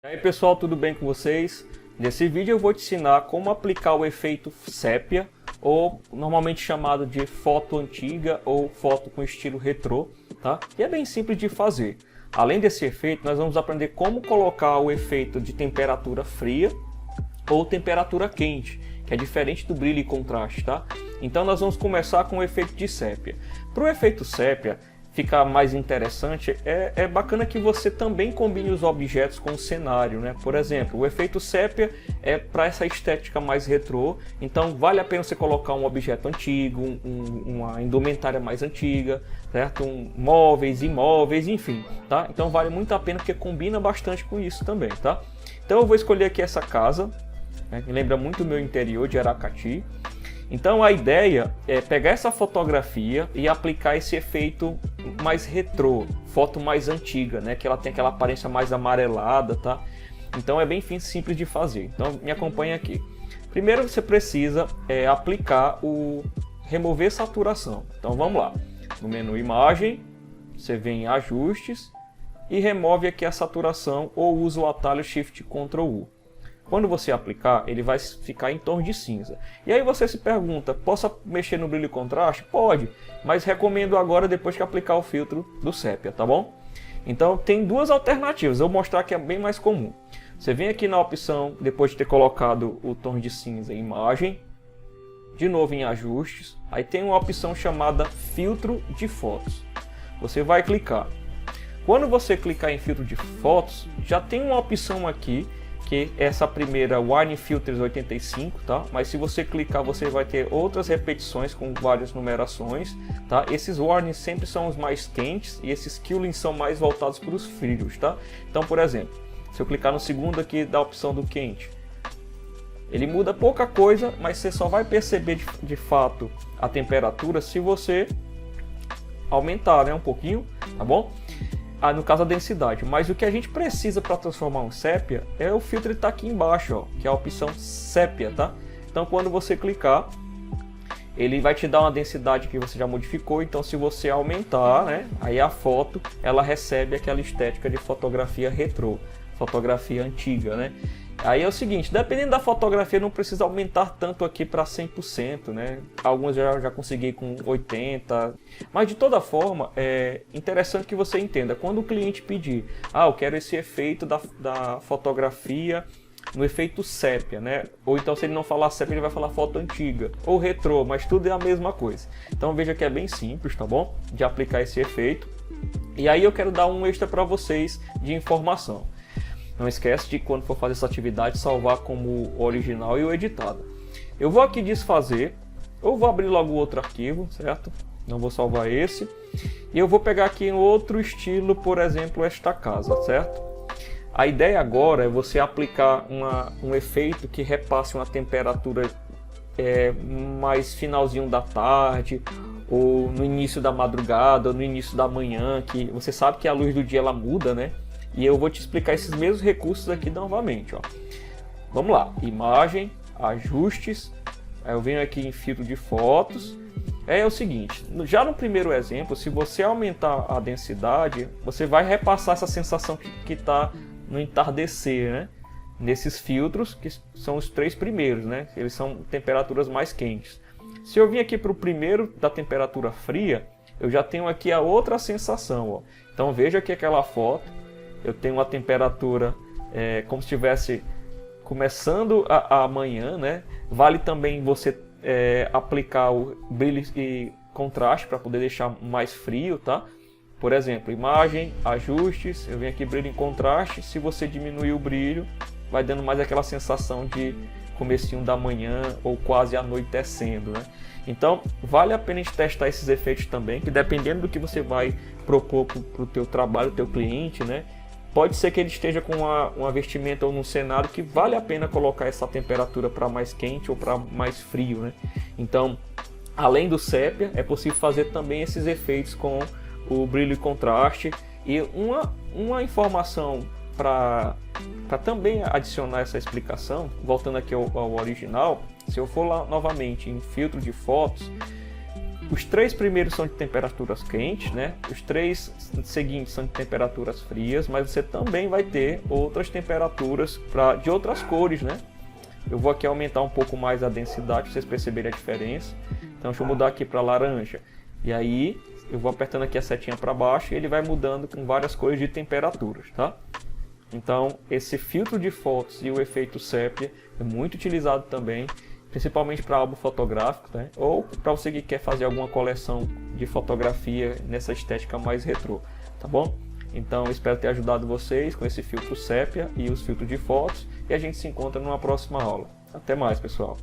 E aí pessoal, tudo bem com vocês? Nesse vídeo eu vou te ensinar como aplicar o efeito sépia, ou normalmente chamado de foto antiga ou foto com estilo retrô, tá? E é bem simples de fazer. Além desse efeito, nós vamos aprender como colocar o efeito de temperatura fria ou temperatura quente, que é diferente do brilho e contraste, tá? Então nós vamos começar com o efeito de sépia. Para o efeito sépia ficar mais interessante, é bacana que você também combine os objetos com o cenário, né? Por exemplo, o efeito sépia é para essa estética mais retrô, então vale a pena você colocar um objeto antigo, uma indumentária mais antiga, certo? Móveis, imóveis, enfim, tá? Então vale muito a pena porque combina bastante com isso também, tá? Então eu vou escolher aqui essa casa, né, que lembra muito o meu interior de Aracati. Então a ideia é pegar essa fotografia e aplicar esse efeito mais retrô, foto mais antiga, né? Que ela tem aquela aparência mais amarelada, tá? Então é bem simples de fazer. Então me acompanha aqui. Primeiro você precisa aplicar o remover saturação. Então vamos lá. No menu imagem, você vem em ajustes e remove aqui a saturação ou usa o atalho Shift Ctrl U. Quando você aplicar, ele vai ficar em torno de cinza. E aí você se pergunta, posso mexer no brilho e contraste? Pode, mas recomendo agora depois que aplicar o filtro do sépia, tá bom? Então tem duas alternativas, eu vou mostrar que é bem mais comum. Você vem aqui na opção, depois de ter colocado o tom de cinza em imagem, de novo em ajustes, aí tem uma opção chamada filtro de fotos. Você vai clicar. Quando você clicar em filtro de fotos, já tem uma opção aqui, que essa primeira Warning Filters 85, tá? Mas se você clicar, você vai ter outras repetições com várias numerações, tá? Esses warnings sempre são os mais quentes e esses killings são mais voltados para os frios, tá? Então, por exemplo, se eu clicar no segundo aqui da opção do quente, ele muda pouca coisa, mas você só vai perceber de fato a temperatura se você aumentar, né, um pouquinho, tá bom? No caso a densidade, mas o que a gente precisa para transformar um sépia é o filtro que está aqui embaixo, ó, que é a opção sépia, tá? Então quando você clicar, ele vai te dar uma densidade que você já modificou, então se você aumentar, né, aí a foto ela recebe aquela estética de fotografia retrô, fotografia antiga, né? Aí é o seguinte, dependendo da fotografia não precisa aumentar tanto aqui para 100%, né? Algumas já consegui com 80%, mas de toda forma é interessante que você entenda, quando o cliente pedir, eu quero esse efeito da fotografia no efeito sépia, né? Ou então se ele não falar sépia ele vai falar foto antiga, ou retrô, mas tudo é a mesma coisa. Então veja que é bem simples, tá bom? De aplicar esse efeito. E aí eu quero dar um extra para vocês de informação. Não esquece de quando for fazer essa atividade salvar como o original e o editado. Eu vou aqui desfazer, eu vou abrir logo outro arquivo, certo? Não vou salvar esse. E eu vou pegar aqui um outro estilo, por exemplo, esta casa, certo? A ideia agora é você aplicar um efeito que repasse uma temperatura mais finalzinho da tarde, ou no início da madrugada, ou no início da manhã, que você sabe que a luz do dia ela muda, né? E eu vou te explicar esses mesmos recursos aqui novamente, ó. Vamos lá, imagem, ajustes, aí eu venho aqui em filtro de fotos. É o seguinte, já no primeiro exemplo, se você aumentar a densidade, você vai repassar essa sensação que está no entardecer, né? Nesses filtros, que são os três primeiros, né? Eles são temperaturas mais quentes. Se eu vim aqui para o primeiro da temperatura fria, eu já tenho aqui a outra sensação, ó. Então veja aqui aquela foto. Eu tenho uma temperatura como se estivesse começando a manhã, né? Vale também você aplicar o brilho e contraste para poder deixar mais frio, tá? Por exemplo, imagem, ajustes, eu venho aqui brilho em contraste. Se você diminuir o brilho, vai dando mais aquela sensação de comecinho da manhã ou quase anoitecendo, né? Então vale a pena a gente testar esses efeitos também, que dependendo do que você vai propor para o teu trabalho, o teu cliente, né? Pode ser que ele esteja com uma vestimenta ou num cenário que vale a pena colocar essa temperatura para mais quente ou para mais frio, né? Então, além do sépia, é possível fazer também esses efeitos com o brilho e contraste. E uma informação para também adicionar essa explicação, voltando aqui ao original, se eu for lá novamente em filtro de fotos, Os 3 primeiros são de temperaturas quentes, né? Os 3 seguintes são de temperaturas frias, mas você também vai ter outras temperaturas de outras cores, né? Eu vou aqui aumentar um pouco mais a densidade para vocês perceberem a diferença. Então deixa eu mudar aqui para laranja. E aí eu vou apertando aqui a setinha para baixo e ele vai mudando com várias cores de temperaturas, tá? Então esse filtro de fotos e o efeito sépia é muito utilizado também, principalmente para álbum fotográfico, né? Ou para você que quer fazer alguma coleção de fotografia nessa estética mais retrô, tá bom? Então espero ter ajudado vocês com esse filtro sépia e os filtros de fotos, e a gente se encontra numa próxima aula. Até mais, pessoal!